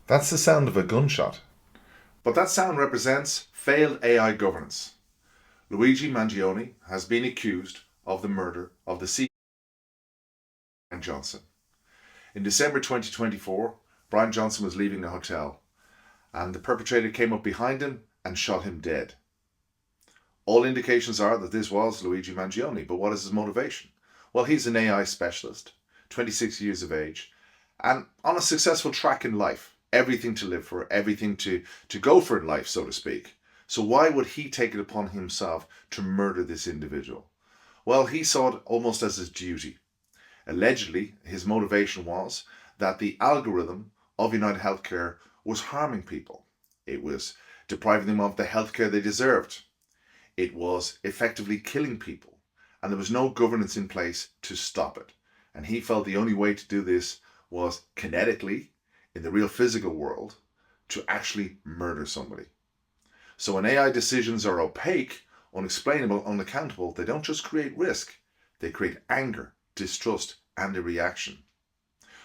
That's the sound of a gunshot. But that sound represents failed AI governance. Luigi Mangione has been accused of the murder of the CEO Brian Johnson. In December 2024, Brian Johnson was leaving a hotel and the perpetrator came up behind him and shot him dead. All indications are that this was Luigi Mangione, but what is his motivation? Well, he's an AI specialist, 26 years of age, and on a successful track in life. Everything to live for, everything to go for in life, so to speak. So why would he take it upon himself to murder this individual? Well, he saw it almost as his duty. Allegedly, his motivation was that the algorithm of United Healthcare was harming people. It was depriving them of the healthcare they deserved. It was effectively killing people, and there was no governance in place to stop it. And he felt the only way to do this was kinetically, in the real physical world, to actually murder somebody. So when AI decisions are opaque, unexplainable, unaccountable, they don't just create risk, they create anger, distrust, and a reaction.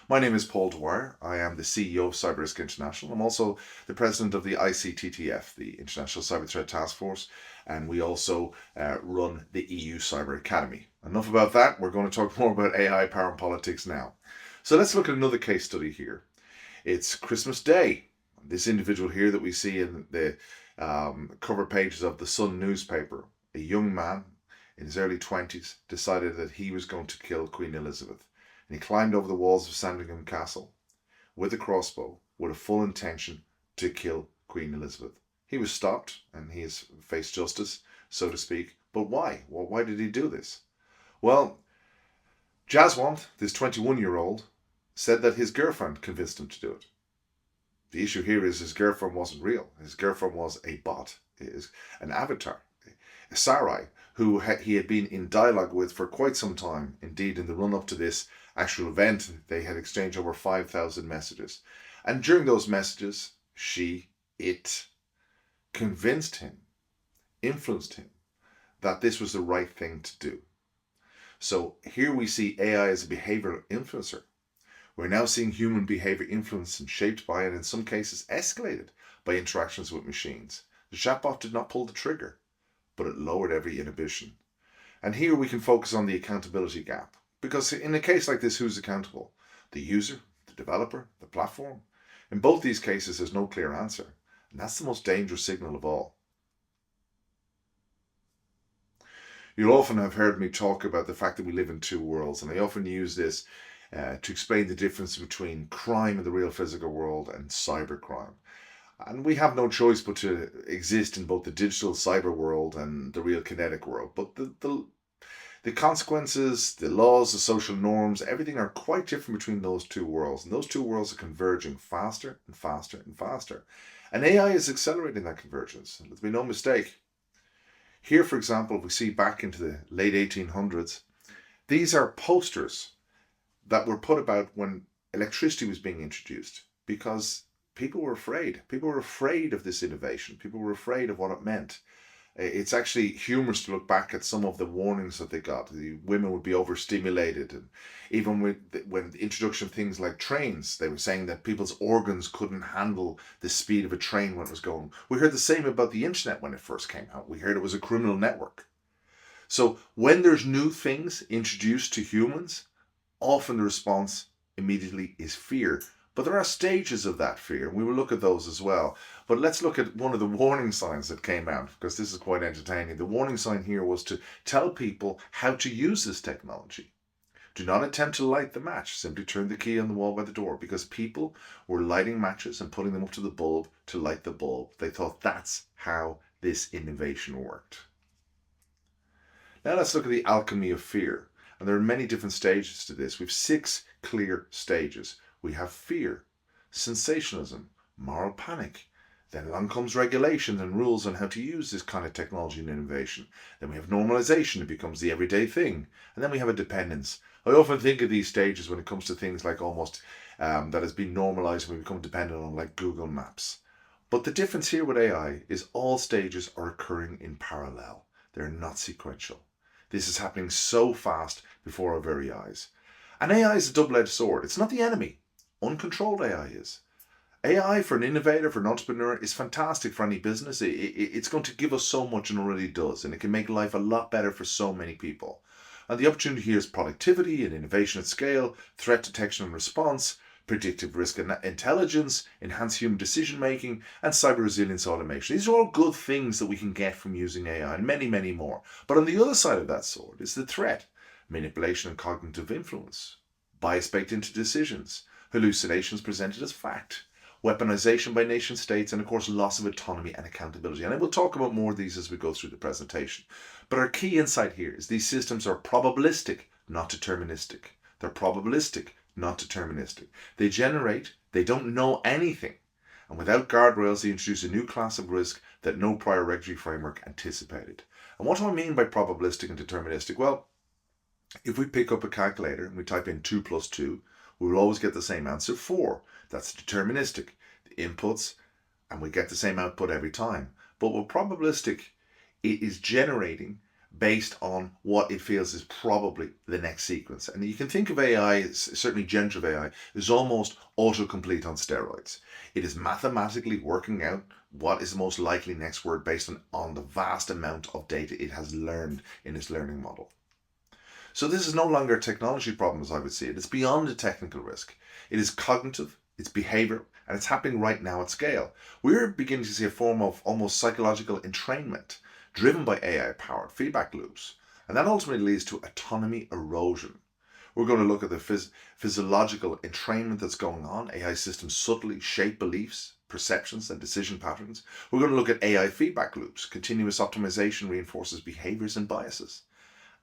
My name is Paul Dwyer. I am the CEO of Cyber Expo International. I'm also the president of the ICTTF, the International Cyber Threat Task Force, and we also run the EU Cyber Academy. Enough about that. We're going to talk more about AI, power, and politics now. So let's look at another case study here. It's Christmas Day. This individual here that we see in the cover pages of the Sun newspaper, a young man in his early 20s, decided that he was going to kill Queen Elizabeth. And he climbed over the walls of Sandringham Castle with a crossbow with a full intention to kill Queen Elizabeth. He was stopped and he has faced justice, so to speak. But why? Well, why did he do this? Well, Jaswant, this 21-year-old, said that his girlfriend convinced him to do it. The issue here is his girlfriend wasn't real. His girlfriend was a bot, is an avatar, a Sarai, who he had been in dialogue with for quite some time. Indeed, in the run-up to this actual event, they had exchanged over 5,000 messages. And during those messages, it convinced him, influenced him, that this was the right thing to do. So here we see AI as a behavioral influencer. We're now seeing human behavior influenced and shaped by, and in some cases escalated by, interactions with machines. The chatbot did not pull the trigger, but it lowered every inhibition. And here we can focus on the accountability gap. Because in a case like this, who's accountable? The user, the developer, the platform? In both these cases, there's no clear answer. And that's the most dangerous signal of all. You'll often have heard me talk about the fact that we live in two worlds, and I often use this to explain the difference between crime in the real physical world and cybercrime. And we have no choice but to exist in both the digital cyber world and the real kinetic world. But the consequences, the laws, the social norms, everything are quite different between those two worlds. And those two worlds are converging faster and faster and faster. And AI is accelerating that convergence. Let's be no mistake. Here, for example, if we see back into the late 1800s, these are posters that were put about when electricity was being introduced, because people were afraid. People were afraid of this innovation. People were afraid of what it meant. It's actually humorous to look back at some of the warnings that they got. The women would be overstimulated, and even when the introduction of things like trains, they were saying that people's organs couldn't handle the speed of a train when it was going. We heard the same about the internet when it first came out. We heard it was a criminal network. So when there's new things introduced to humans, often the response immediately is fear. But there are stages of that fear, and we will look at those as well. But let's look at one of the warning signs that came out, because this is quite entertaining. The warning sign here was to tell people how to use this technology. Do not attempt to light the match. Simply turn the key on the wall by the door, because people were lighting matches and putting them up to the bulb to light the bulb. They thought that's how this innovation worked. Now let's look at the alchemy of fear. And there are many different stages to this. We have 6 clear stages. We have fear, sensationalism, moral panic. Then along comes regulation and rules on how to use this kind of technology and innovation. Then we have normalization. It becomes the everyday thing. And then we have a dependence. I often think of these stages when it comes to things like almost that has been normalized and we become dependent on, like Google Maps. But the difference here with AI is all stages are occurring in parallel. They're not sequential. This is happening so fast before our very eyes. And AI is a double-edged sword. It's not the enemy. Uncontrolled AI is. AI for an innovator, for an entrepreneur, is fantastic for any business. It's going to give us so much and already does, and it can make life a lot better for so many people. And the opportunity here is productivity and innovation at scale, threat detection and response, predictive risk and intelligence, enhanced human decision making, and cyber resilience automation. These are all good things that we can get from using AI, and many, many more. But on the other side of that sword is the threat: manipulation and cognitive influence, bias baked into decisions, hallucinations presented as fact, weaponization by nation states, and of course, loss of autonomy and accountability. And I will talk about more of these as we go through the presentation. But our key insight here is these systems are probabilistic, not deterministic. They're probabilistic, not deterministic. They generate, they don't know anything. And without guardrails, they introduce a new class of risk that no prior regulatory framework anticipated. And what do I mean by probabilistic and deterministic? Well, if we pick up a calculator and we type in 2 plus 2, we will always get the same answer, 4. That's deterministic. The inputs, and we get the same output every time. But with probabilistic, it is generating based on what it feels is probably the next sequence. And you can think of AI, certainly generative AI, as almost autocomplete on steroids. It is mathematically working out what is the most likely next word based on the vast amount of data it has learned in its learning model. So this is no longer a technology problem as I would see it. It's beyond a technical risk. It is cognitive, it's behavioral, and it's happening right now at scale. We're beginning to see a form of almost psychological entrainment driven by AI-powered feedback loops. And that ultimately leads to autonomy erosion. We're going to look at the physiological entrainment that's going on. AI systems subtly shape beliefs, perceptions, and decision patterns. We're going to look at AI feedback loops. Continuous optimization reinforces behaviors and biases.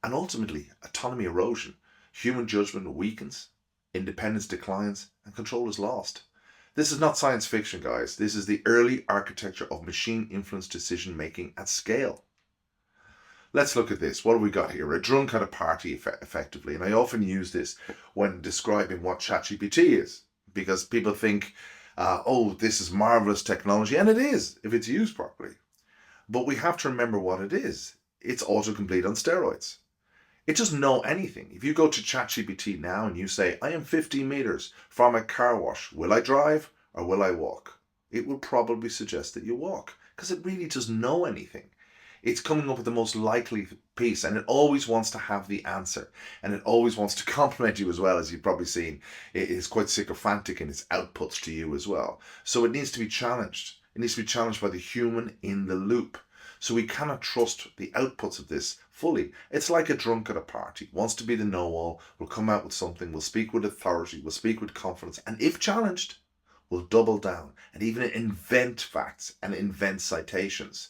And ultimately, autonomy erosion. Human judgment weakens, independence declines, and control is lost. This is not science fiction, guys. This is the early architecture of machine-influenced decision-making at scale. Let's look at this. What have we got here? A drunk at a party, effectively. And I often use this when describing what ChatGPT is, because people think, oh, this is marvelous technology. And it is, if it's used properly. But we have to remember what it is. It's autocomplete on steroids. It doesn't know anything. If you go to ChatGPT now and you say, I am 15 meters from a car wash, will I drive or will I walk? It will probably suggest that you walk, because it really doesn't know anything. It's coming up with the most likely piece, and it always wants to have the answer, and it always wants to compliment you as well. As you've probably seen, it is quite sycophantic in its outputs to you as well. So it needs to be challenged. It needs to be challenged by the human in the loop. So we cannot trust the outputs of this fully. It's like a drunk at a party, wants to be the know-all, will come out with something, will speak with authority, will speak with confidence, and if challenged, will double down and even invent facts and invent citations.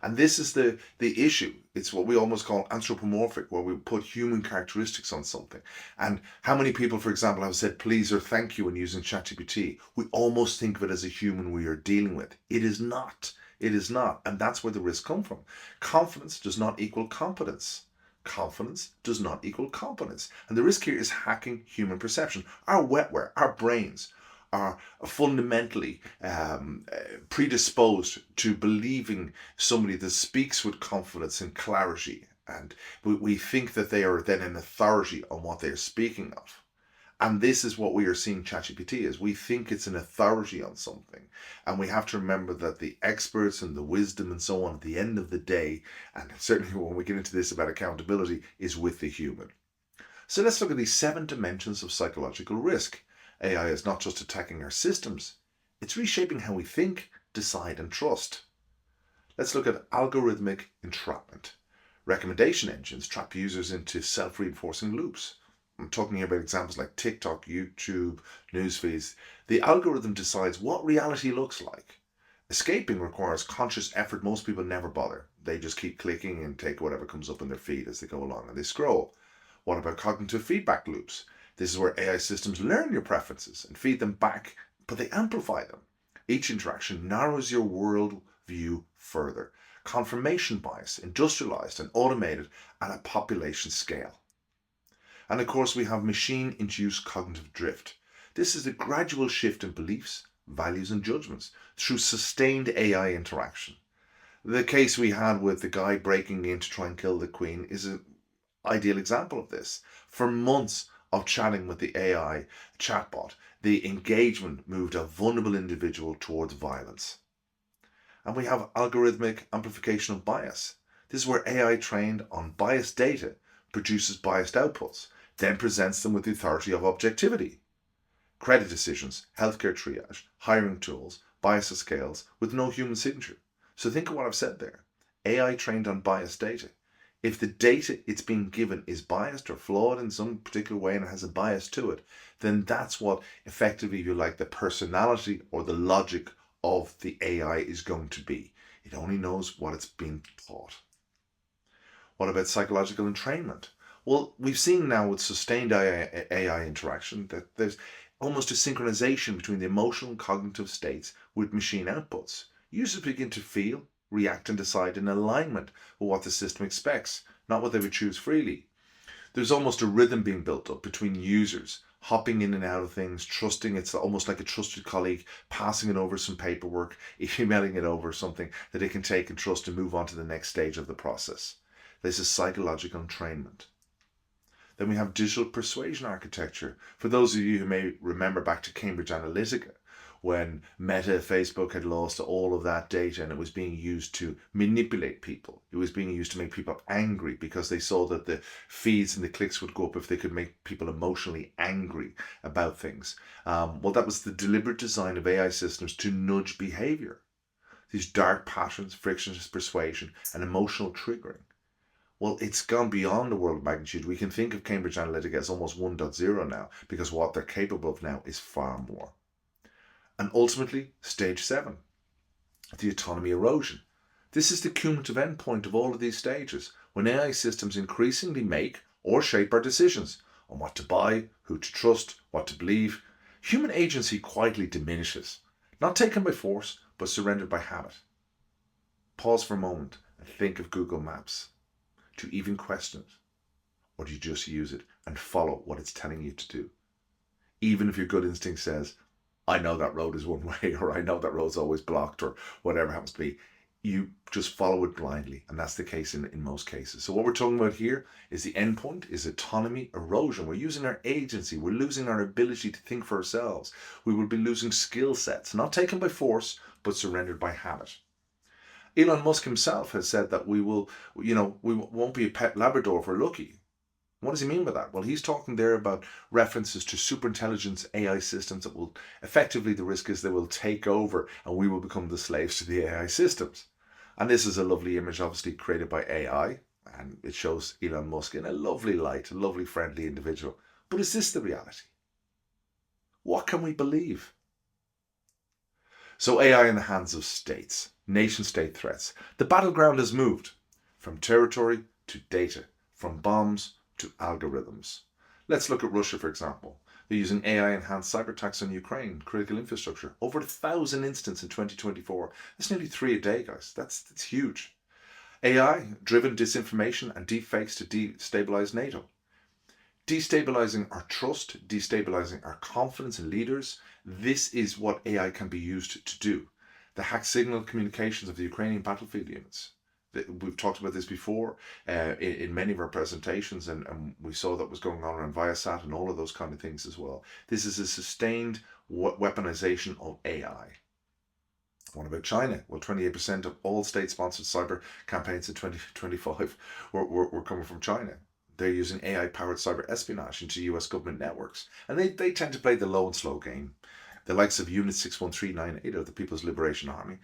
And this is the issue. It's what we almost call anthropomorphic, where we put human characteristics on something. And how many people, for example, have said please or thank you when using ChatGPT? We almost think of it as a human we are dealing with. It is not. It is not. And that's where the risks come from. Confidence does not equal competence. Confidence does not equal competence. And the risk here is hacking human perception. Our wetware, our brains, are fundamentally predisposed to believing somebody that speaks with confidence and clarity. And we think that they are then an authority on what they're speaking of. And this is what we are seeing ChatGPT as. We think it's an authority on something. And we have to remember that the experts and the wisdom and so on at the end of the day, and certainly when we get into this about accountability, is with the human. So let's look at these 7 dimensions of psychological risk. AI is not just attacking our systems, it's reshaping how we think, decide, and trust. Let's look at algorithmic entrapment. Recommendation engines trap users into self-reinforcing loops. I'm talking about examples like TikTok, YouTube, newsfeeds. The algorithm decides what reality looks like. Escaping requires conscious effort. Most people never bother. They just keep clicking and take whatever comes up in their feed as they go along and they scroll. What about cognitive feedback loops? This is where AI systems learn your preferences and feed them back, but they amplify them. Each interaction narrows your world view further. Confirmation bias, industrialized and automated at a population scale. And of course, we have machine-induced cognitive drift. This is a gradual shift in beliefs, values, and judgments through sustained AI interaction. The case we had with the guy breaking in to try and kill the Queen is an ideal example of this. For months, of chatting with the AI chatbot, the engagement moved a vulnerable individual towards violence. And we have algorithmic amplification of bias. This is where AI trained on biased data produces biased outputs, then presents them with the authority of objectivity. Credit decisions, healthcare triage, hiring tools, bias scales with no human signature. So think of what I've said there. AI trained on biased data. If the data it's being given is biased or flawed in some particular way and it has a bias to it, then that's what effectively, if you like, the personality or the logic of the AI is going to be. It only knows what it's being taught. What about psychological entrainment? Well, we've seen now with sustained AI interaction that there's almost a synchronization between the emotional and cognitive states with machine outputs. Users begin to feel, react, and decide in alignment with what the system expects, not what they would choose freely. There's almost a rhythm being built up between users, hopping in and out of things, trusting it's almost like a trusted colleague, passing it over some paperwork, emailing it over something that they can take and trust and move on to the next stage of the process. This is psychological entrainment. Then we have digital persuasion architecture. For those of you who may remember back to Cambridge Analytica, when Meta, Facebook had lost all of that data and it was being used to manipulate people. It was being used to make people angry because they saw that the feeds and the clicks would go up if they could make people emotionally angry about things. Well, that was the deliberate design of AI systems to nudge behavior. These dark patterns, frictionless persuasion, and emotional triggering. Well, it's gone beyond the world of magnitude. We can think of Cambridge Analytica as almost 1.0 now because what they're capable of now is far more. And ultimately, stage 7, the autonomy erosion. This is the cumulative endpoint of all of these stages, when AI systems increasingly make or shape our decisions on what to buy, who to trust, what to believe. Human agency quietly diminishes, not taken by force, but surrendered by habit. Pause for a moment and think of Google Maps. Do you even question it? Or do you just use it and follow what it's telling you to do? Even if your gut instinct says, I know that road is one way, or I know that road's always blocked, or whatever happens to be, you just follow it blindly. And that's the case in most cases. So what we're talking about here is the endpoint is autonomy erosion. We're using our agency. We're losing our ability to think for ourselves. We will be losing skill sets, not taken by force, but surrendered by habit. Elon Musk himself has said that we won't be a pet Labrador if we're lucky. What does he mean by that? Well, he's talking there about references to superintelligence AI systems that will effectively, the risk is they will take over and we will become the slaves to the AI systems. And this is a lovely image, obviously created by AI, and it shows Elon Musk in a lovely light, a lovely, friendly individual. But is this the reality? What can we believe? So AI in the hands of states, nation-state threats. The battleground has moved from territory to data, from bombs to algorithms. Let's look at Russia, for example. They're using AI-enhanced cyber attacks on Ukraine, critical infrastructure. Over 1,000 incidents in 2024. That's nearly 3 a day, guys. That's huge. AI-driven disinformation and deepfakes to destabilize NATO. Destabilizing our trust, destabilizing our confidence in leaders. This is what AI can be used to do. The hack signal communications of the Ukrainian battlefield units. We've talked about this before in many of our presentations, and we saw that was going on around Viasat and all of those kind of things as well. This is a sustained weaponization of AI. What about China? Well, 28% of all state-sponsored cyber campaigns in 2025 were coming from China. They're using AI-powered cyber espionage into US government networks. And they tend to play the low and slow game. The likes of Unit 61398 of the People's Liberation Army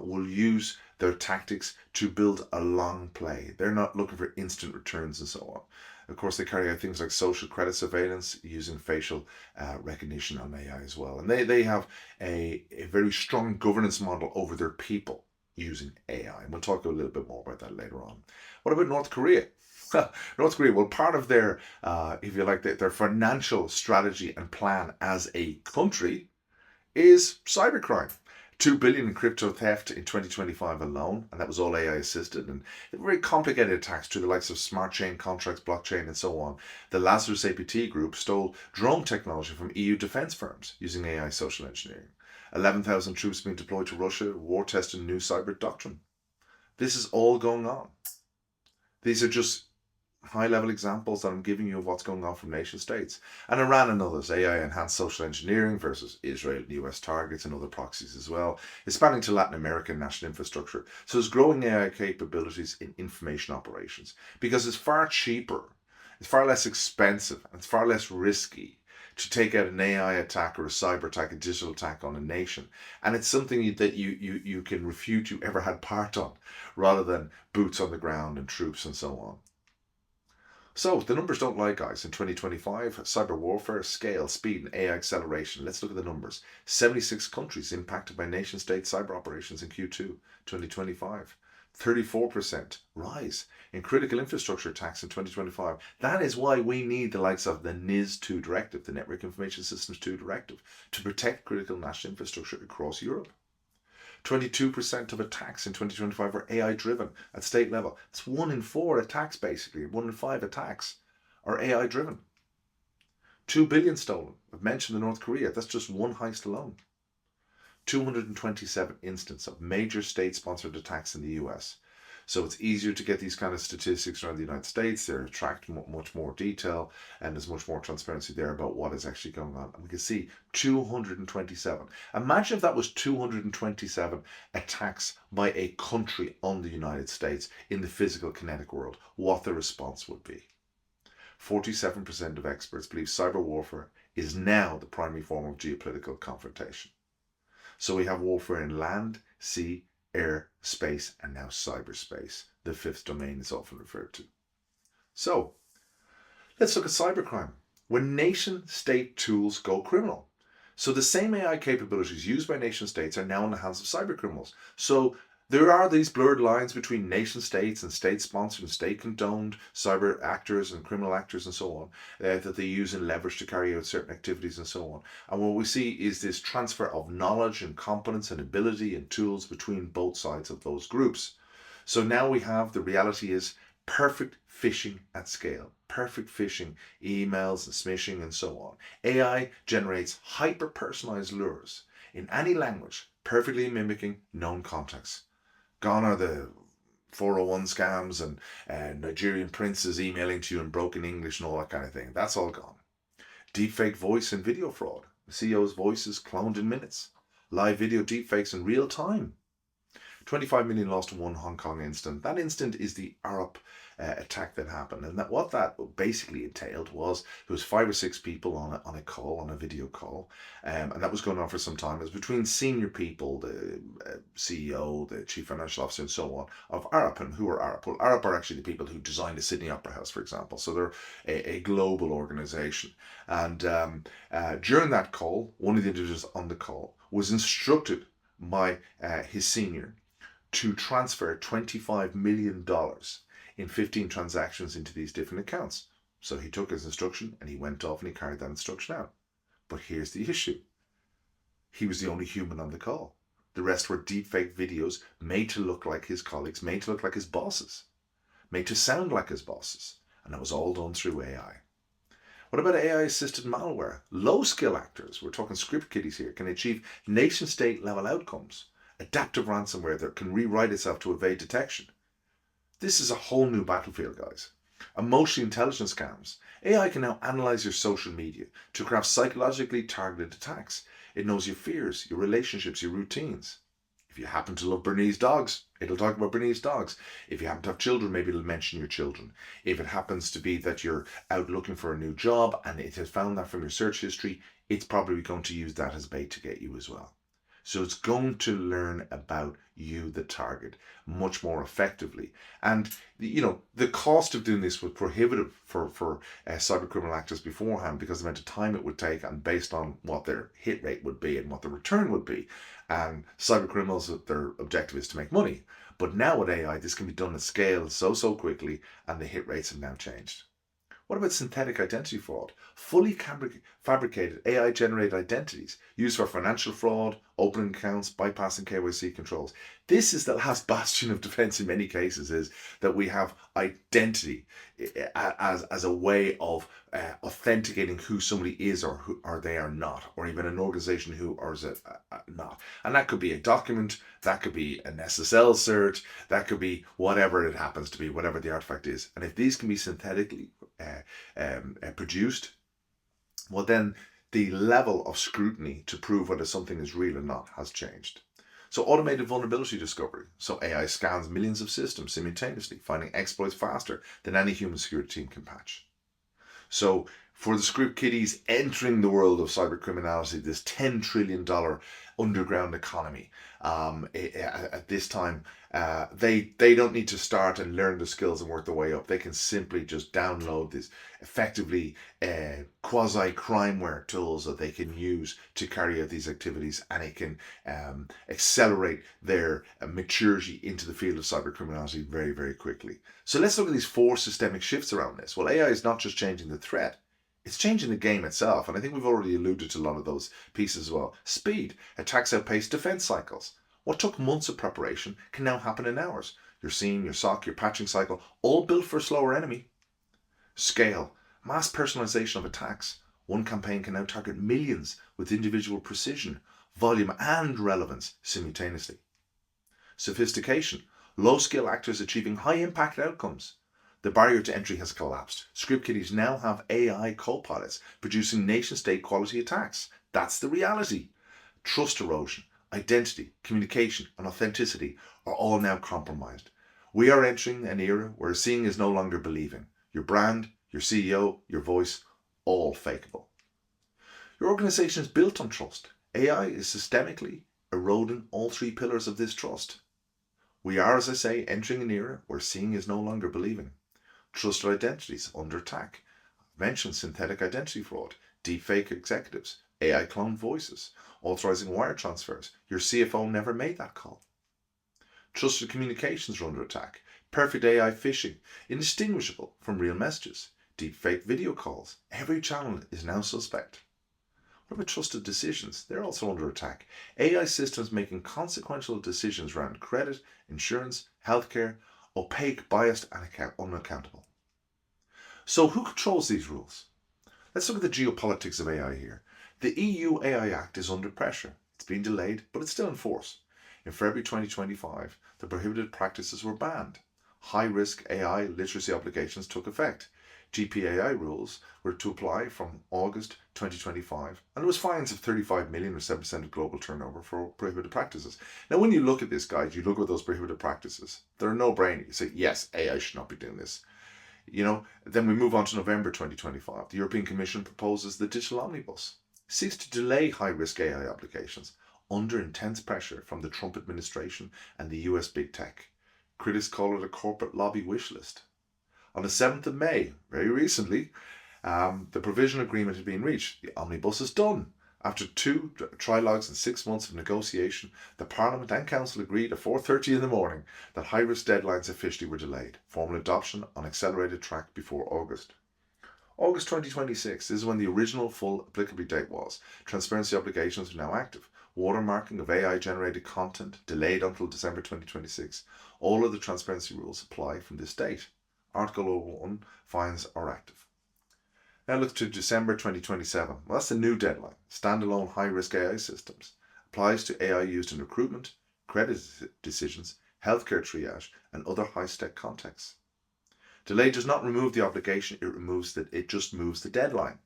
will use their tactics to build a long play. They're not looking for instant returns and so on. Of course, they carry out things like social credit surveillance using facial recognition on AI as well. And they have a very strong governance model over their people using AI. And we'll talk a little bit more about that later on. What about North Korea? North Korea, well, part of their, if you like, their financial strategy and plan as a country is cybercrime. 2 billion in crypto theft in 2025 alone, and that was all AI assisted, and very complicated attacks to the likes of smart chain contracts, blockchain, and so on. The Lazarus APT group stole drone technology from EU defense firms using AI social engineering. 11,000 troops being deployed to Russia, war testing new cyber doctrine. This is all going on. These are just high-level examples that I'm giving you of what's going on from nation states. And Iran and others, AI-enhanced social engineering versus Israel and US targets and other proxies as well, expanding to Latin American national infrastructure. So there's growing AI capabilities in information operations because it's far cheaper, it's far less expensive, and it's far less risky to take out an AI attack or a cyber attack, a digital attack on a nation. And it's something that you can refute you ever had part on, rather than boots on the ground and troops and so on. So the numbers don't lie, guys. In 2025, cyber warfare, scale, speed, and AI acceleration. Let's look at the numbers. 76 countries impacted by nation-state cyber operations in Q2 2025. 34% rise in critical infrastructure attacks in 2025. That is why we need the likes of the NIS2 directive, the Network Information Systems 2 directive, to protect critical national infrastructure across Europe. 22% of attacks in 2025 were AI driven at state level. It's 1 in 4 attacks, basically. 1 in 5 attacks are AI driven. 2 billion stolen. I've mentioned the North Korea. That's just one heist alone. 227 instances of major state sponsored attacks in the US. So it's easier to get these kind of statistics around the United States. They're tracked much more detail, and there's much more transparency there about what is actually going on. And we can see 227. Imagine if that was 227 attacks by a country on the United States in the physical kinetic world, what the response would be. 47% of experts believe cyber warfare is now the primary form of geopolitical confrontation. So we have warfare in land, sea, air, space, and now cyberspace. The fifth domain is often referred to. So let's look at cybercrime. When nation state tools go criminal. So the same AI capabilities used by nation states are now in the hands of cyber criminals. So there are these blurred lines between nation states and state-sponsored and state-condoned cyber actors and criminal actors and so on that they use and leverage to carry out certain activities and so on. And what we see is this transfer of knowledge and competence and ability and tools between both sides of those groups. So now we have, the reality is, perfect phishing at scale. Perfect phishing, emails and smishing and so on. AI generates hyper-personalized lures in any language, perfectly mimicking known contexts. Gone are the 401 scams and Nigerian princes emailing to you in broken English and all that kind of thing. That's all gone. Deepfake voice and video fraud. The CEO's voices cloned in minutes. Live video deepfakes in real time. 25 million lost in one Hong Kong incident. That incident is the Arup attack that happened. And what that basically entailed was there was 5 or 6 people on a call, on a video call. And that was going on for some time. It was between senior people, the CEO, the chief financial officer and so on, of Arup. And who are Arup? Well, Arup are actually the people who designed the Sydney Opera House, for example. So they're a global organization. And during that call, one of the individuals on the call was instructed by his senior to transfer $25 million in 15 transactions into these different accounts. So he took his instruction and he went off and he carried that instruction out. But here's the issue. He was the only human on the call. The rest were deepfake videos made to look like his colleagues, made to look like his bosses, made to sound like his bosses. And that was all done through AI. What about AI-assisted malware? Low-skill actors, we're talking script kiddies here, can achieve nation-state level outcomes. Adaptive ransomware that can rewrite itself to evade detection. This is a whole new battlefield, guys. Emotional intelligence scams. AI can now analyze your social media to craft psychologically targeted attacks. It knows your fears, your relationships, your routines. If you happen to love Bernese dogs, it'll talk about Bernese dogs. If you happen to have children, maybe it'll mention your children. If it happens to be that you're out looking for a new job and it has found that from your search history, it's probably going to use that as bait to get you as well. So it's going to learn about you, the target, much more effectively. And, the cost of doing this was prohibitive for cyber criminal actors beforehand because of the amount of time it would take and based on what their hit rate would be and what the return would be. And cyber criminals, their objective is to make money. But now with AI, this can be done at scale so quickly and the hit rates have now changed. What about synthetic identity fraud? Fully fabricated AI-generated identities used for financial fraud, opening accounts, bypassing KYC controls. This is the last bastion of defense in many cases, is that we have identity. as a way of authenticating who somebody is or they are not, or even an organization who or is it not. And that could be a document, that could be an SSL cert, that could be whatever it happens to be, whatever the artifact is. And if these can be synthetically produced, well, then the level of scrutiny to prove whether something is real or not has changed. So automated vulnerability discovery. So AI scans millions of systems simultaneously, finding exploits faster than any human security team can patch. So for the script kiddies entering the world of cyber criminality, this $10 trillion underground economy, at this time, they don't need to start and learn the skills and work their way up. They can simply just download this effectively quasi-crimeware tools that they can use to carry out these activities, and it can accelerate their maturity into the field of cyber criminality very, very quickly. So let's look at these 4 systemic shifts around this. Well, AI is not just changing the threat, it's changing the game itself, and I think we've already alluded to a lot of those pieces as well. Speed. Attacks outpace defense cycles. What took months of preparation can now happen in hours. Your SIEM, your SOC, your patching cycle, all built for a slower enemy. Scale. Mass personalization of attacks. One campaign can now target millions with individual precision, volume, and relevance simultaneously. Sophistication. Low-skill actors achieving high-impact outcomes. The barrier to entry has collapsed. Script kiddies now have AI co-pilots producing nation-state quality attacks. That's the reality. Trust erosion, identity, communication, and authenticity are all now compromised. We are entering an era where seeing is no longer believing. Your brand, your CEO, your voice, all fakeable. Your organization is built on trust. AI is systemically eroding all 3 pillars of this trust. We are, as I say, entering an era where seeing is no longer believing. Trusted identities under attack. I've mentioned synthetic identity fraud, deepfake executives, AI cloned voices, authorizing wire transfers. Your CFO never made that call. Trusted communications are under attack. Perfect AI phishing, indistinguishable from real messages. Deepfake video calls. Every channel is now suspect. What about trusted decisions? They're also under attack. AI systems making consequential decisions around credit, insurance, healthcare, opaque, biased, and unaccountable. So who controls these rules? Let's look at the geopolitics of AI here. The EU AI Act is under pressure. It's been delayed, but it's still in force. In February 2025, the prohibited practices were banned. High-risk AI literacy obligations took effect. GPAI rules were to apply from August 2025, and there was fines of 35 million or 7% of global turnover for prohibited practices. Now, when you look at this, guys, you look at those prohibited practices, they're a no-brainer. You say, yes, AI should not be doing this. Then we move on to November 2025. The European Commission proposes the Digital Omnibus, seeks to delay high-risk AI applications under intense pressure from the Trump administration and the US big tech. Critics call it a corporate lobby wish list. On the 7th of May, very recently, the provision agreement had been reached. The omnibus is done. After 2 trilogues and 6 months of negotiation, the Parliament and Council agreed at 4:30 in the morning that high-risk deadlines officially were delayed. Formal adoption on accelerated track before August. August 2026 is when the original full applicability date was. Transparency obligations are now active. Watermarking of AI-generated content delayed until December 2026. All of the transparency rules apply from this date. Article 01 fines are active. Now look to December 2027. Well, that's the new deadline. Standalone high-risk AI systems. Applies to AI used in recruitment, credit decisions, healthcare triage, and other high-stake contexts. Delay does not remove the obligation, it just moves the deadline.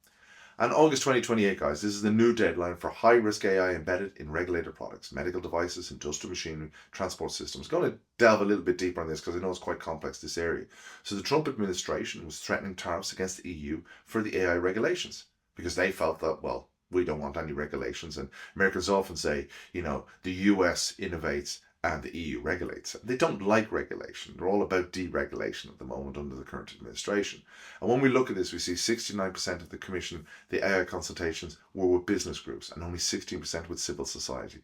And August 2028, guys, this is the new deadline for high-risk AI embedded in regulated products, medical devices, industrial machinery, transport systems. I'm going to delve a little bit deeper on this because I know it's quite complex, this area. So the Trump administration was threatening tariffs against the EU for the AI regulations because they felt that, well, we don't want any regulations. And Americans often say, the US innovates and the EU regulates. They don't like regulation. They're all about deregulation at the moment under the current administration. And when we look at this, we see 69% of the Commission, the AI consultations, were with business groups and only 16% with civil society.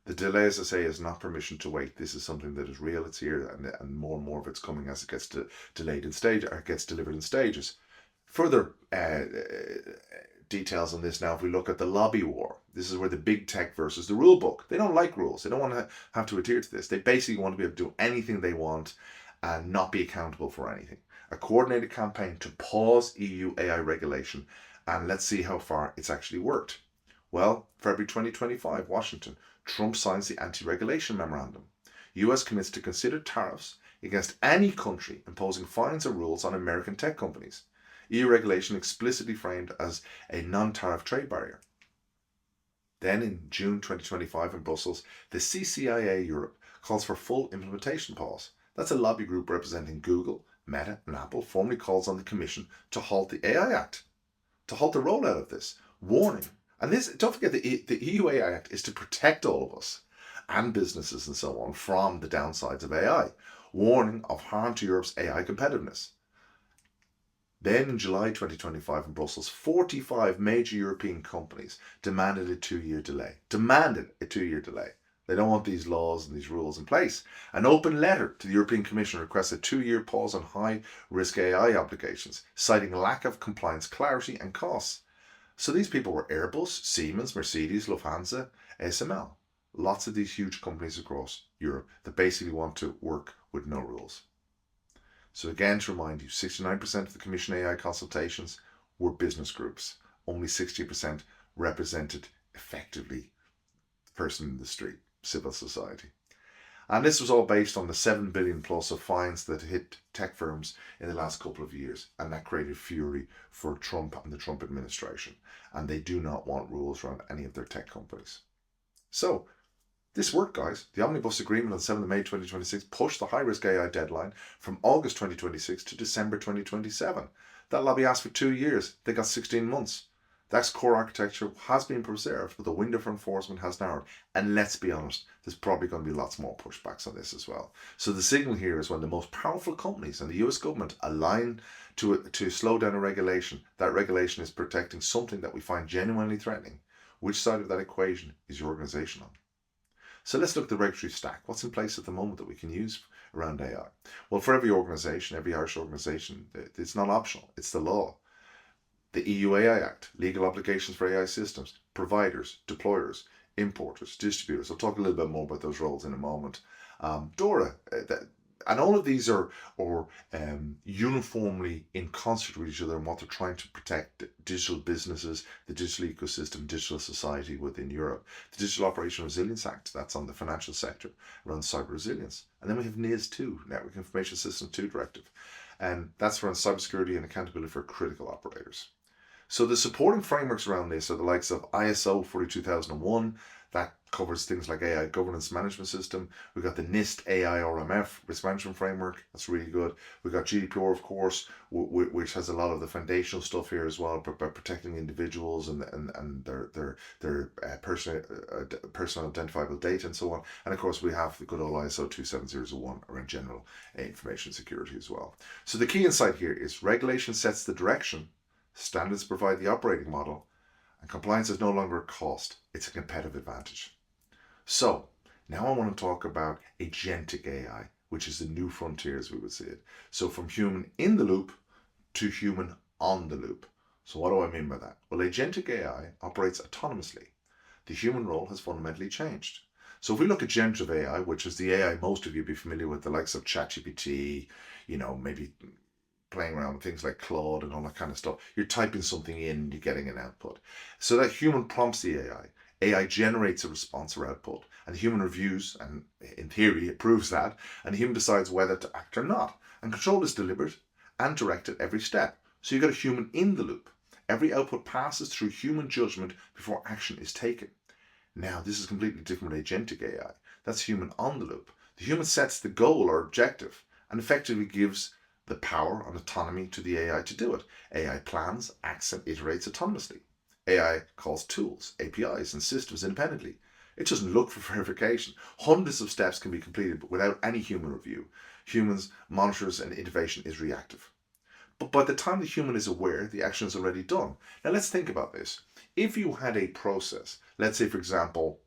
The delay, as I say, is not permission to wait. This is something that is real, it's here, and more of it's coming as it gets delayed in stage, or gets delivered in stages. Further details on this now, if we look at the lobby war, this is where the big tech versus the rule book. They don't like rules. They don't want to have to adhere to this. They basically want to be able to do anything they want and not be accountable for anything. a coordinated campaign to pause EU AI regulation, and let's see how far it's actually worked. Well, February 2025, Washington, Trump signs the anti-regulation memorandum. US commits to consider tariffs against any country imposing fines or rules on American tech companies. EU regulation explicitly framed as a non-tariff trade barrier. Then in June 2025 in Brussels, the CCIA Europe calls for full implementation pause. That's a lobby group representing Google, Meta, and Apple, formally calls on the Commission to halt the AI Act, to halt the rollout of this, warning. And this, don't forget, the EU AI Act is to protect all of us and businesses and so on from the downsides of AI, warning of harm to Europe's AI competitiveness. Then in July 2025 in Brussels, 45 major European companies demanded a 2-year delay. They don't want these laws and these rules in place. An open letter to the European Commission requests a 2-year pause on high-risk AI applications, citing lack of compliance clarity and costs. So these people were Airbus, Siemens, Mercedes, Lufthansa, ASML. Lots of these huge companies across Europe that basically want to work with no rules. So again, to remind you, 69% of the Commission AI consultations were business groups. Only 60% represented effectively the person in the street, civil society. And this was all based on the 7 billion plus of fines that hit tech firms in the last couple of years. And that created fury for Trump and the Trump administration. And they do not want rules around any of their tech companies. So this worked, guys. The Omnibus Agreement on 7th of May 2026 pushed the high-risk AI deadline from August 2026 to December 2027. That lobby asked for 2 years. They got 16 months. That core architecture has been preserved, but the window for enforcement has narrowed. And let's be honest, there's probably going to be lots more pushbacks on this as well. So the signal here is when the most powerful companies and the US government align to slow down a regulation, that regulation is protecting something that we find genuinely threatening. Which side of that equation is your organization on? So let's look at the regulatory stack. What's in place at the moment that we can use around AI? Well, for every organization, every Irish organization, it's not optional. It's the law. The EU AI Act, legal obligations for AI systems, providers, deployers, importers, distributors. I'll talk a little bit more about those roles in a moment. DORA, and all of these are uniformly in concert with each other in what they're trying to protect digital businesses, the digital ecosystem, digital society within Europe. The Digital Operation Resilience Act, that's on the financial sector, around cyber resilience. And then we have NIS2, Network Information Systems 2 Directive. And that's around cybersecurity and accountability for critical operators. So the supporting frameworks around this are the likes of ISO 42001, that covers things like AI governance management system. We've got the NIST AI RMF risk management framework. That's really good. We've got GDPR, of course, which has a lot of the foundational stuff here as well, about protecting individuals and their personal identifiable data and so on. And of course, we have the good old ISO 27001 around general information security as well. So the key insight here is regulation sets the direction, standards provide the operating model, and compliance is no longer a cost, it's a competitive advantage. So, now I want to talk about agentic AI, which is the new frontier as we would see it. So from human in the loop to human on the loop. So what do I mean by that? Well, agentic AI operates autonomously. The human role has fundamentally changed. So if we look at generative AI, which is the AI most of you be familiar with, the likes of ChatGPT, maybe playing around with things like Claude and all that kind of stuff. You're typing something in and you're getting an output. So that human prompts the AI. AI generates a response or output, and the human reviews, and in theory approves that, and the human decides whether to act or not. And control is deliberate and directed every step. So you've got a human in the loop. Every output passes through human judgment before action is taken. Now, this is completely different with agentic AI. That's human on the loop. The human sets the goal or objective and effectively gives the power and autonomy to the AI to do it. AI plans, acts, and iterates autonomously. AI calls tools, APIs, and systems independently. It doesn't look for verification. Hundreds of steps can be completed without any human review. Humans monitors and innovation is reactive. But by the time the human is aware, the action is already done. Now let's think about this. If you had a process, let's say for example,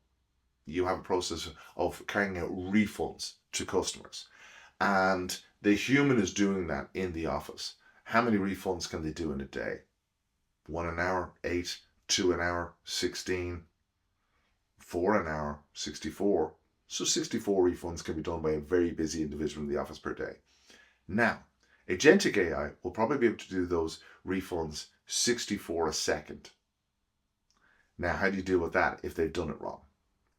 you have a process of carrying out refunds to customers, and the human is doing that in the office. How many refunds can they do in a day? 1 an hour, 8, 2 an hour, 16, 4 an hour, 64. So 64 refunds can be done by a very busy individual in the office per day. Now, Agentic AI will probably be able to do those refunds 64 a second. Now, how do you deal with that if they've done it wrong?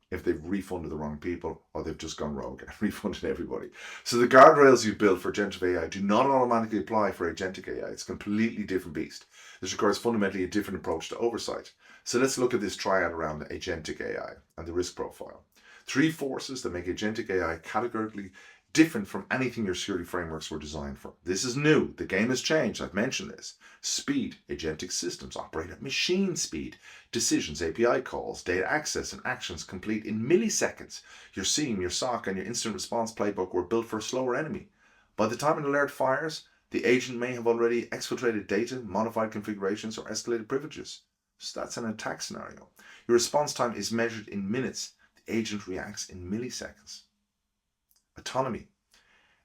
If they've refunded the wrong people, or they've just gone rogue and refunded everybody. So the guardrails you build for generative AI do not automatically apply for agentic AI. It's a completely different beast. This requires fundamentally a different approach to oversight. So let's look at this triad around agentic AI and the risk profile. 3 forces that make agentic AI categorically different from anything your security frameworks were designed for. This is new. The game has changed. I've mentioned this. Speed. Agentic systems operate at machine speed. Decisions, API calls, data access, and actions complete in milliseconds. Your SIEM, your SOC, and your incident response playbook were built for a slower enemy. By the time an alert fires, the agent may have already exfiltrated data, modified configurations, or escalated privileges. So that's an attack scenario. Your response time is measured in minutes. The agent reacts in milliseconds. Autonomy.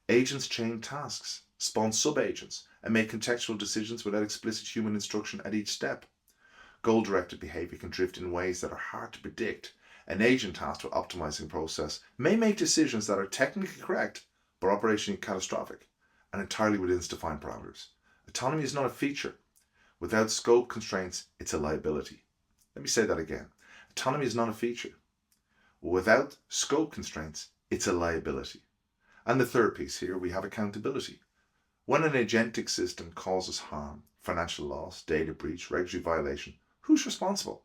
Agents chain tasks, spawn sub-agents, and make contextual decisions without explicit human instruction at each step. Goal-directed behavior can drift in ways that are hard to predict. An agent tasked with optimizing process may make decisions that are technically correct, but operationally catastrophic, and entirely within its defined parameters. Autonomy is not a feature. Without scope constraints, it's a liability. Let me say that again. Autonomy is not a feature. Without scope constraints, it's a liability. And the third piece here, we have accountability. When an agentic system causes harm, financial loss, data breach, regulatory violation, who's responsible?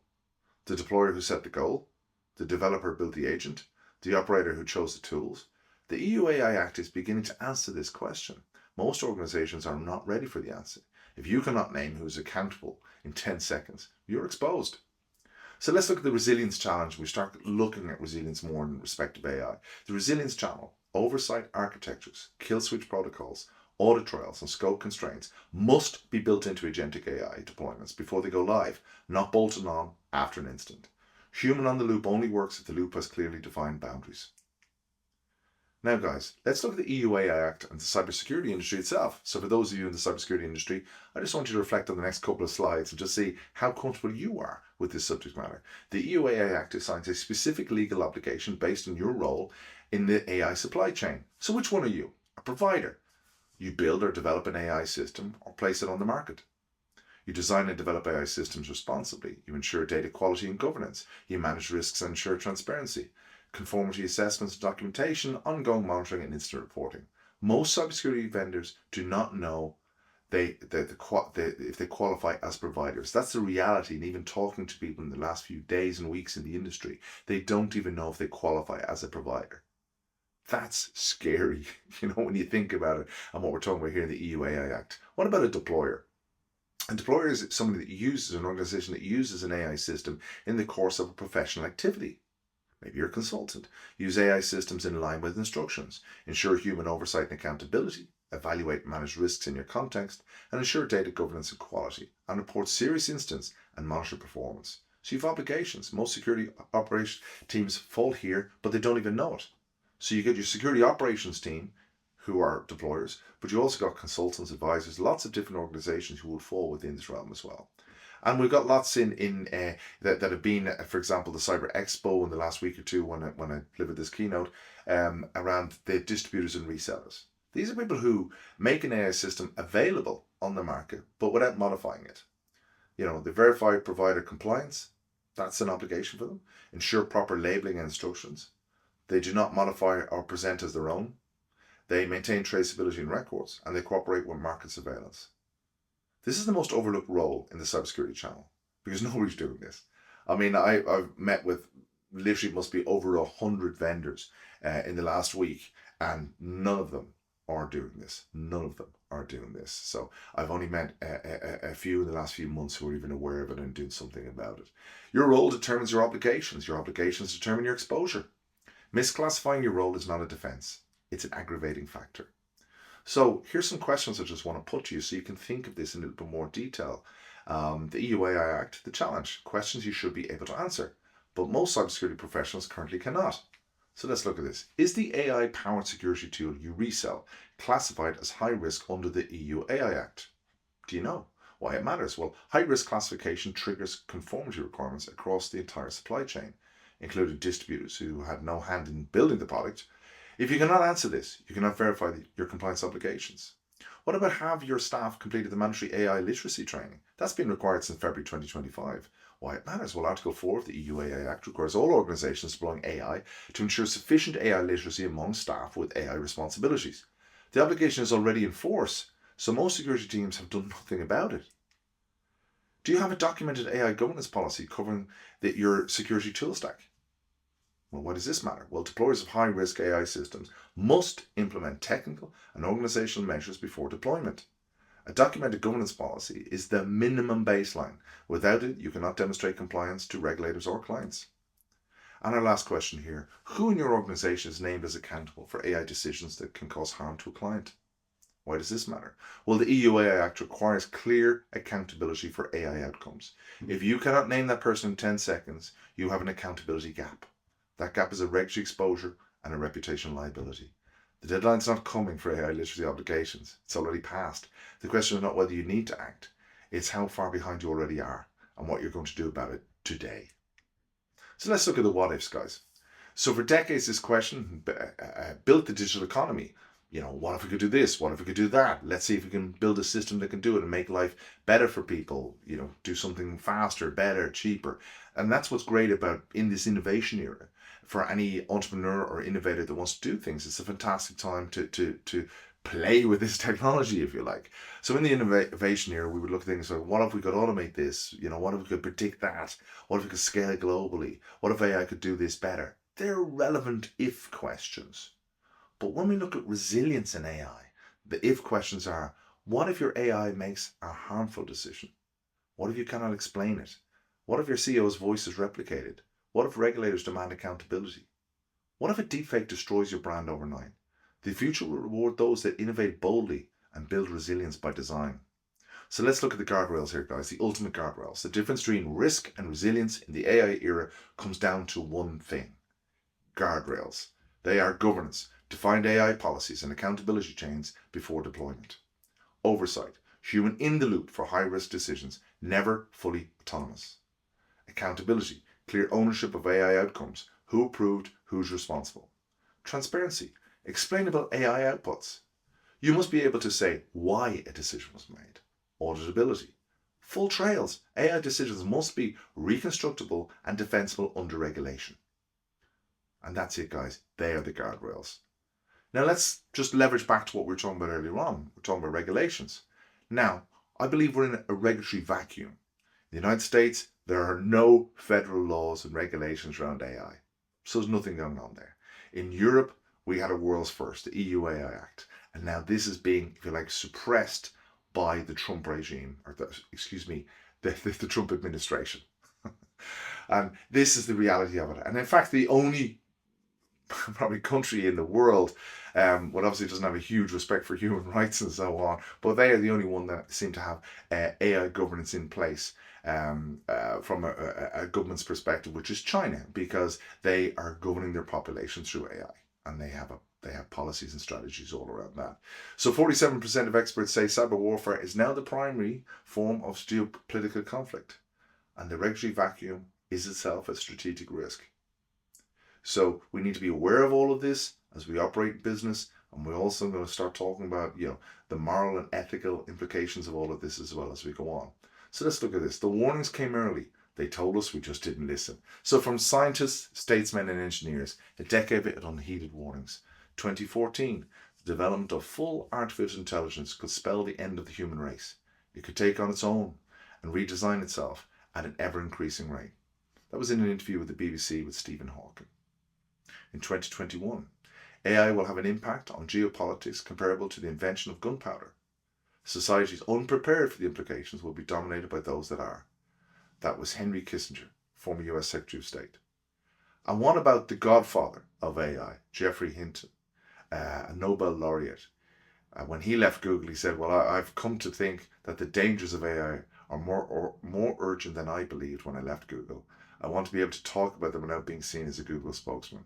The deployer who set the goal? The developer who built the agent? The operator who chose the tools? The EU AI Act is beginning to answer this question. Most organizations are not ready for the answer. If you cannot name who is accountable in 10 seconds, you're exposed. So let's look at the resilience challenge. We start looking at resilience more in respect of AI. The resilience channel, oversight architectures, kill switch protocols, audit trails, and scope constraints must be built into agentic AI deployments before they go live, not bolted on after an incident. Human on the loop only works if the loop has clearly defined boundaries. Now guys, let's look at the EU AI Act and the cybersecurity industry itself. So for those of you in the cybersecurity industry, I just want you to reflect on the next couple of slides and just see how comfortable you are with this subject matter. The EU AI Act assigns a specific legal obligation based on your role in the AI supply chain. So which one are you? A provider. You build or develop an AI system or place it on the market. You design and develop AI systems responsibly. You ensure data quality and governance. You manage risks and ensure transparency. Conformity assessments and documentation, ongoing monitoring and incident reporting. Most cybersecurity vendors do not know if they qualify as providers. That's the reality, and even talking to people in the last few days and weeks in the industry, they don't even know if they qualify as a provider. That's scary, when you think about it and what we're talking about here in the EU AI Act. What about a deployer? A deployer is somebody that uses an organization that uses an AI system in the course of a professional activity. Maybe you're a consultant. Use AI systems in line with instructions. Ensure human oversight and accountability. Evaluate and manage risks in your context. And ensure data governance and quality. And report serious incidents and monitor performance. So you have obligations. Most security operations teams fall here, but they don't even know it. So you get your security operations team, who are deployers, but you also got consultants, advisors, lots of different organizations who will fall within this realm as well. And we've got lots that have been, for example, the Cyber Expo in the last week or two when I delivered this keynote around the distributors and resellers. These are people who make an AI system available on the market, but without modifying it. The verified provider compliance, that's an obligation for them. Ensure proper labeling and instructions. They do not modify or present as their own. They maintain traceability and records, and they cooperate with market surveillance. This is the most overlooked role in the cybersecurity channel because nobody's doing this. I mean, I've met with literally must be over 100 vendors in the last week, and none of them are doing this. None of them are doing this. So I've only met a few in the last few months who are even aware of it and doing something about it. Your role determines your obligations. Your obligations determine your exposure. Misclassifying your role is not a defense. It's an aggravating factor. So here's some questions I just want to put to you so you can think of this in a little bit more detail. The EU AI Act, the challenge, questions you should be able to answer, but most cybersecurity professionals currently cannot. So let's look at this. Is the AI-powered security tool you resell classified as high risk under the EU AI Act? Do you know why it matters? Well, high risk classification triggers conformity requirements across the entire supply chain, including distributors who had no hand in building the product. If you cannot answer this, you cannot verify your compliance obligations. What about have your staff completed the mandatory AI literacy training? That's been required since February 2025. Why it matters? Well, Article 4 of the EU AI Act requires all organisations deploying AI to ensure sufficient AI literacy among staff with AI responsibilities. The obligation is already in force, so most security teams have done nothing about it. Do you have a documented AI governance policy covering your security tool stack? Well, why does this matter? Well, deployers of high-risk AI systems must implement technical and organizational measures before deployment. A documented governance policy is the minimum baseline. Without it, you cannot demonstrate compliance to regulators or clients. And our last question here, who in your organization is named as accountable for AI decisions that can cause harm to a client? Why does this matter? Well, the EU AI Act requires clear accountability for AI outcomes. If you cannot name that person in 10 seconds, you have an accountability gap. That gap is a regulatory exposure and a reputational liability. The deadline's not coming for AI literacy obligations. It's already passed. The question is not whether you need to act. It's how far behind you already are and what you're going to do about it today. So let's look at the what ifs, guys. So for decades, this question built the digital economy. What if we could do this? What if we could do that? Let's see if we can build a system that can do it and make life better for people, do something faster, better, cheaper. And that's what's great about in this innovation era. For any entrepreneur or innovator that wants to do things, it's a fantastic time to play with this technology, if you like. So in the innovation era, we would look at things like, what if we could automate this? What if we could predict that? What if we could scale it globally? What if AI could do this better? They're relevant if questions. But when we look at resilience in AI, the if questions are, what if your AI makes a harmful decision? What if you cannot explain it? What if your CEO's voice is replicated? What if regulators demand accountability? What if a deepfake destroys your brand overnight? The future will reward those that innovate boldly and build resilience by design. So let's look at the guardrails here, guys, the ultimate guardrails. The difference between risk and resilience in the AI era comes down to one thing: guardrails. They are governance, defined AI policies and accountability chains before deployment. Oversight, human in the loop for high-risk decisions, never fully autonomous. Accountability, clear ownership of AI outcomes, who approved, who's responsible. Transparency, explainable AI outputs. You must be able to say why a decision was made. Auditability, full trails. AI decisions must be reconstructible and defensible under regulation. And that's it, guys. They are the guardrails. Now let's just leverage back to what we were talking about earlier on. We're talking about regulations. Now, I believe we're in a regulatory vacuum. In the United States, there are no federal laws and regulations around AI. So there's nothing going on there. In Europe, we had a world's first, the EU AI Act. And now this is being, if you like, suppressed by the Trump regime, or the Trump administration. And this is the reality of it. And in fact, the only probably country in the world, well, obviously doesn't have a huge respect for human rights and so on, but they are the only one that seem to have AI governance in place from a government's perspective, which is China, because they are governing their population through AI, and they have policies and strategies all around that. So 47% of experts say cyber warfare is now the primary form of geopolitical conflict, and the regulatory vacuum is itself a strategic risk. So we need to be aware of all of this as we operate business, and we're also going to start talking about, the moral and ethical implications of all of this as well as we go on. So let's look at this. The warnings came early. They told us, we just didn't listen. So from scientists, statesmen, and engineers, a decade of unheeded warnings. 2014, the development of full artificial intelligence could spell the end of the human race. It could take on its own and redesign itself at an ever-increasing rate. That was in an interview with the BBC with Stephen Hawking. In 2021, AI will have an impact on geopolitics comparable to the invention of gunpowder. Societies unprepared for the implications will be dominated by those that are. That was Henry Kissinger, former US Secretary of State. And what about the godfather of AI, Geoffrey Hinton, a Nobel laureate? When he left Google, he said, well, I've come to think that the dangers of AI are more urgent than I believed when I left Google. I want to be able to talk about them without being seen as a Google spokesman.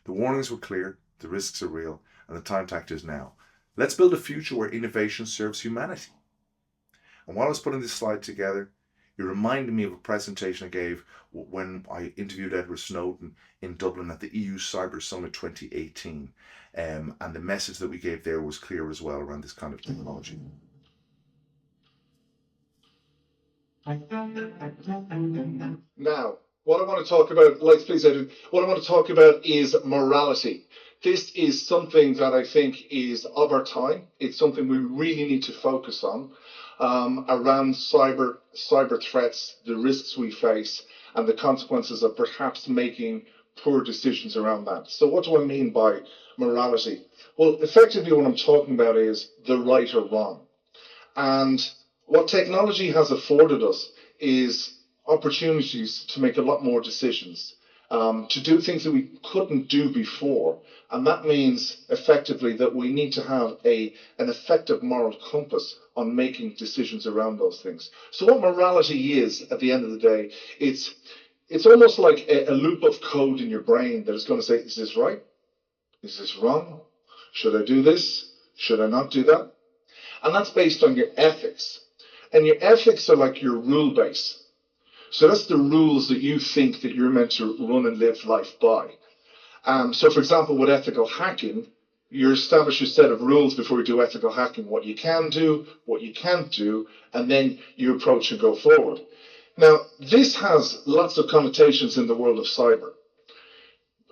The warnings were clear, the risks are real, and the time to act is now. Let's build a future where innovation serves humanity. And while I was putting this slide together, it reminded me of a presentation I gave when I interviewed Edward Snowden in Dublin at the EU Cyber Summit 2018. And the message that we gave there was clear as well around this kind of technology. Now, what I want to talk about, lights please, Adrian. What I want to talk about is morality. This is something that I think is of our time. It's something we really need to focus on around cyber threats, the risks we face, and the consequences of perhaps making poor decisions around that. So, what do I mean by morality? Well, effectively, what I'm talking about is the right or wrong. And what technology has afforded us is opportunities to make a lot more decisions, to do things that we couldn't do before. And that means effectively that we need to have an effective moral compass on making decisions around those things. So what morality is, at the end of the day, it's almost like a loop of code in your brain that is going to say, is this right? Is this wrong? Should I do this? Should I not do that? And that's based on your ethics. And your ethics are like your rule base. So that's the rules that you think that you're meant to run and live life by. So, for example, with ethical hacking, you establish a set of rules before you do ethical hacking, what you can do, what you can't do, and then you approach and go forward. Now, this has lots of connotations in the world of cyber.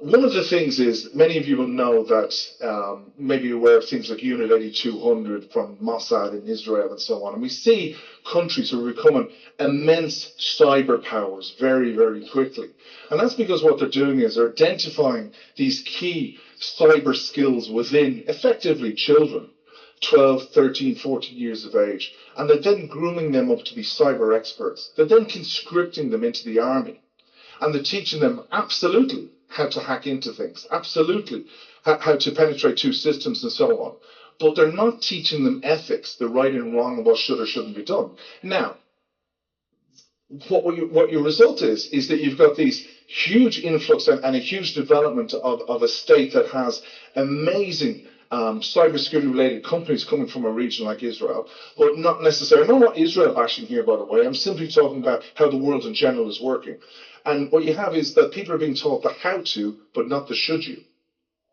One of the things is, many of you will know that maybe you're aware of things like Unit 8200 from Mossad in Israel and so on. And we see countries who are becoming immense cyber powers very, very quickly. And that's because what they're doing is they're identifying these key cyber skills within, effectively, children, 12, 13, 14 years of age. And they're then grooming them up to be cyber experts. They're then conscripting them into the army. And they're teaching them absolutely how to hack into things, absolutely how to penetrate two systems and so on. But they're not teaching them ethics, the right and wrong, and what should or shouldn't be done. Now, what your result is that you've got these huge influx and a huge development of a state that has amazing cybersecurity related companies coming from a region like Israel, but not necessarily. I'm not Israel bashing here, by the way. I'm simply talking about how the world in general is working. And what you have is that people are being taught the how to, but not the should you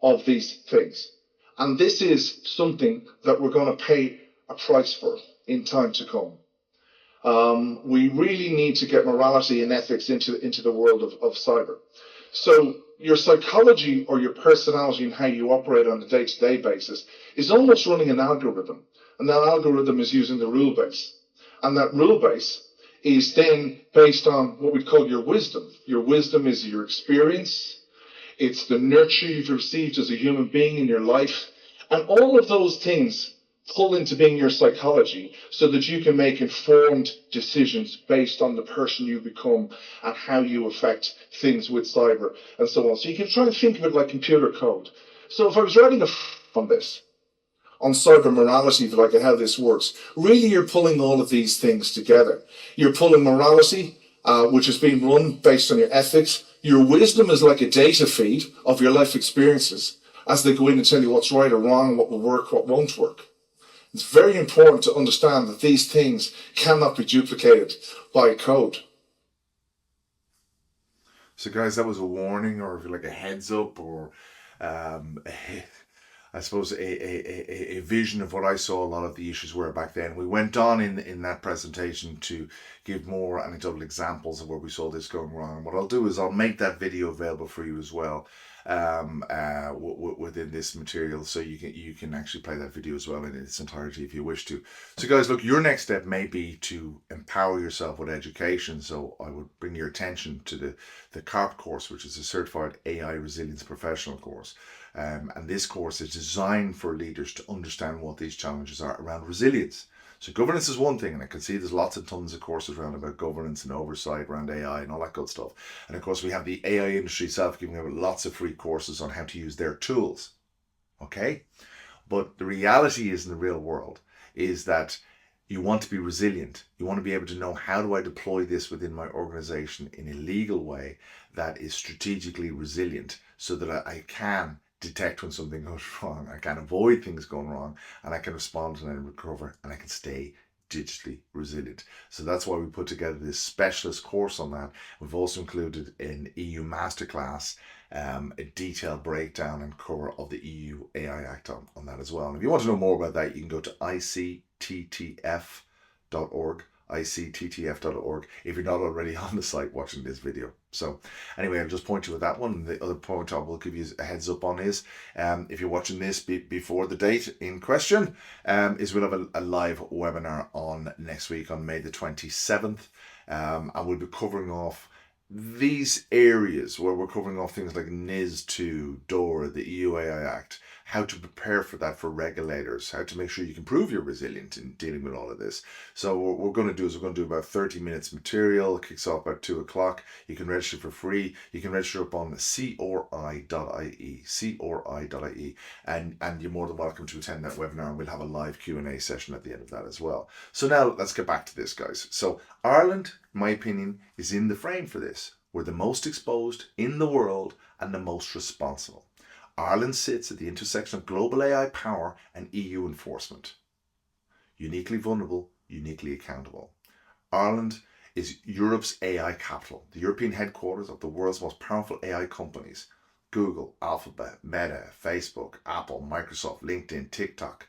of these things. And this is something that we're going to pay a price for in time to come. We really need to get morality and ethics into the world of cyber. So your psychology or your personality and how you operate on a day-to-day basis is almost running an algorithm. And that algorithm is using the rule base. And that rule base is then based on what we call your wisdom. Your wisdom is your experience. It's the nurture you've received as a human being in your life. And all of those things pull into being your psychology so that you can make informed decisions based on the person you become and how you affect things with cyber and so on. So you can try and think of it like computer code. So if I was writing on this, on cyber morality, like how this works, really you're pulling all of these things together. You're pulling morality, which is being run based on your ethics. Your wisdom is like a data feed of your life experiences as they go in and tell you what's right or wrong, what will work, what won't work. It's very important to understand that these things cannot be duplicated by code. So guys, that was a warning, or if you like a heads up, or I suppose a vision of what I saw a lot of the issues were back then. We went on in that presentation to give more anecdotal examples of where we saw this going wrong. What I'll do is I'll make that video available for you as well within this material, so you can actually play that video as well in its entirety if you wish to. So guys, look, your next step may be to empower yourself with education. So I would bring your attention to the CARP course, which is a Certified AI Resilience Professional course. And this course is designed for leaders to understand what these challenges are around resilience. So governance is one thing, and I can see there's lots and tons of courses around about governance and oversight around AI and all that good stuff. And of course, we have the AI industry itself giving out lots of free courses on how to use their tools. Okay? But the reality is, in the real world, is that you want to be resilient. You want to be able to know, how do I deploy this within my organization in a legal way that is strategically resilient, so that I can detect when something goes wrong, I can avoid things going wrong, and I can respond and then recover, and I can stay digitally resilient. So that's why we put together this specialist course on that. We've also included an EU masterclass, a detailed breakdown and cover of the EU AI Act on that as well. And if you want to know more about that, you can go to ICTTF.org. ICTTF.org if you're not already on the site watching this video. So anyway, I'll just point you at that one. The other point I will give you a heads up on is if you're watching this before the date in question, is we'll have a live webinar on next week on May the 27th, and we'll be covering off these areas where we're covering off things like NIS2, DORA, the EU AI Act, how to prepare for that for regulators, how to make sure you can prove you're resilient in dealing with all of this. So what we're going to do is we're going to do about 30 minutes material. It kicks off about 2 o'clock. You can register for free. You can register up on cori.ie, and you're more than welcome to attend that webinar, and we'll have a live Q&A session at the end of that as well. So now let's get back to this, guys. So Ireland, in my opinion, is in the frame for this. We're the most exposed in the world and the most responsible. Ireland sits at the intersection of global AI power and EU enforcement. Uniquely vulnerable, uniquely accountable. Ireland is Europe's AI capital, the European headquarters of the world's most powerful AI companies. Google, Alphabet, Meta, Facebook, Apple, Microsoft, LinkedIn, TikTok,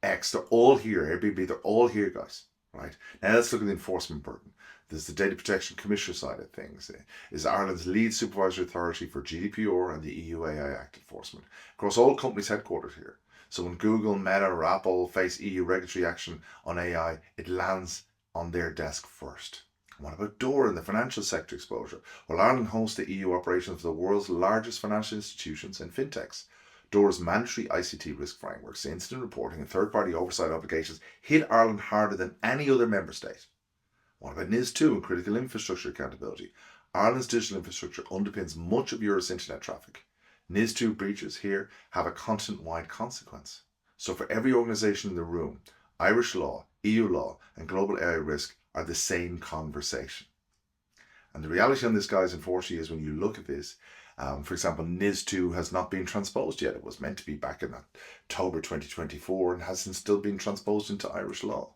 X, they're all here. Airbnb, they're all here, guys. Right? Now let's look at the enforcement burden. There's the Data Protection Commissioner side of things. Is Ireland's lead supervisory authority for GDPR and the EU AI Act enforcement across all companies headquartered here. So when Google, Meta or Apple face EU regulatory action on AI, it lands on their desk first. And what about DORA and the financial sector exposure? Well, Ireland hosts the EU operations of the world's largest financial institutions and fintechs. DORA's mandatory ICT risk frameworks, incident reporting and third-party oversight obligations hit Ireland harder than any other member state. What about NIS2 and critical infrastructure accountability? Ireland's digital infrastructure underpins much of Europe's internet traffic. NIS2 breaches here have a continent-wide consequence. So for every organisation in the room, Irish law, EU law and global AI risk are the same conversation. And the reality on this, guys, unfortunately, is when you look at this, for example, NIS2 has not been transposed yet. It was meant to be back in October 2024 and hasn't still been transposed into Irish law.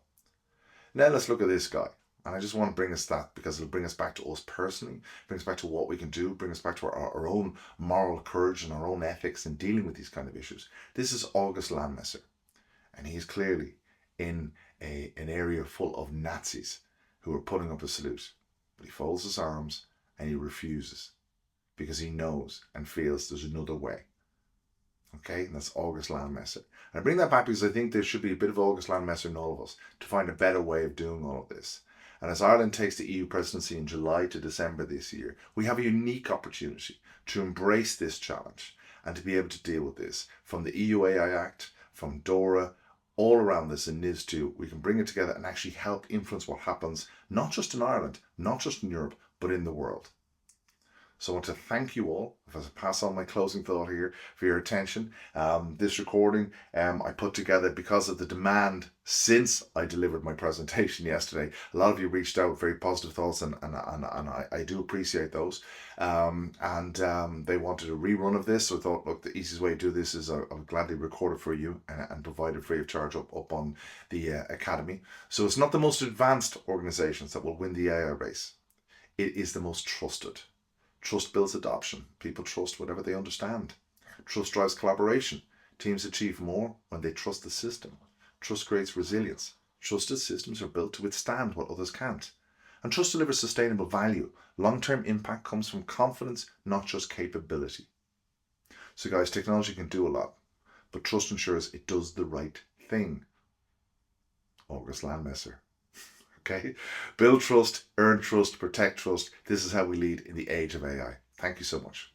Now let's look at this guy. And I just want to bring us that because it'll bring us back to us personally, bring us back to what we can do, bring us back to our own moral courage and our own ethics in dealing with these kind of issues. This is August Landmesser, and he's clearly in an area full of Nazis who are putting up a salute. But he folds his arms and he refuses because he knows and feels there's another way. Okay, and that's August Landmesser. And I bring that back because I think there should be a bit of August Landmesser in all of us to find a better way of doing all of this. And as Ireland takes the EU presidency in July to December this year, we have a unique opportunity to embrace this challenge and to be able to deal with this. From the EU AI Act, from DORA, all around this in NIS2, we can bring it together and actually help influence what happens, not just in Ireland, not just in Europe, but in the world. So I want to thank you all, if I pass on my closing thought here, for your attention. This recording I put together because of the demand since I delivered my presentation yesterday. A lot of you reached out, very positive thoughts, and I do appreciate those. They wanted a rerun of this, so I thought, look, the easiest way to do this is I'll gladly record it for you and provide it free of charge up on the Academy. So it's not the most advanced organizations that will win the AI race. It is the most trusted. Trust builds adoption. People trust whatever they understand. Trust drives collaboration. Teams achieve more when they trust the system. Trust creates resilience. Trusted systems are built to withstand what others can't. And trust delivers sustainable value. Long-term impact comes from confidence, not just capability. So guys, technology can do a lot, but trust ensures it does the right thing. August Landmesser. Okay? Build trust, earn trust, protect trust. This is how we lead in the age of AI. Thank you so much.